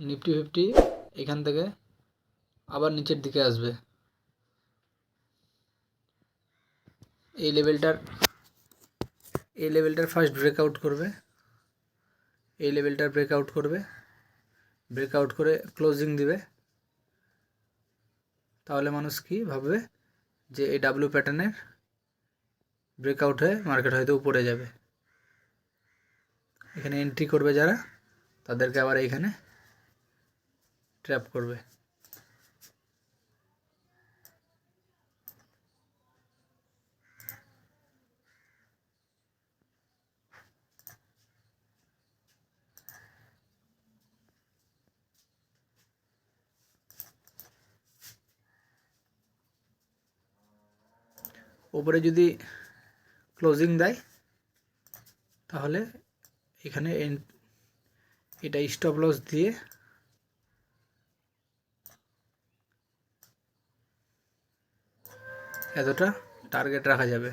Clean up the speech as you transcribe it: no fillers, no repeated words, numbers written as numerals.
Nifty 50 এখান থেকে আবার নিচের দিকে আসবে। এই লেভেলটার ফার্স্ট ব্রেকআউট করবে, এই লেভেলটার ব্রেকআউট করবে, ব্রেকআউট করে ক্লোজিং দিবে। তাহলে মানুষ কি ভাববে যে এই ডাব্লিউ প্যাটার্নের ব্রেকআউট হয়ে মার্কেট হয়তো উপরে যাবে। এখানে এন্ট্রি করবে যারা, তাদেরকে আবার এইখানে ট্র্যাপ করবে। ওপরে যদি ক্লোজিং দেয় তাহলে এখানে এটা স্টপ লস দিয়ে এতটা টার্গেট রাখা যাবে।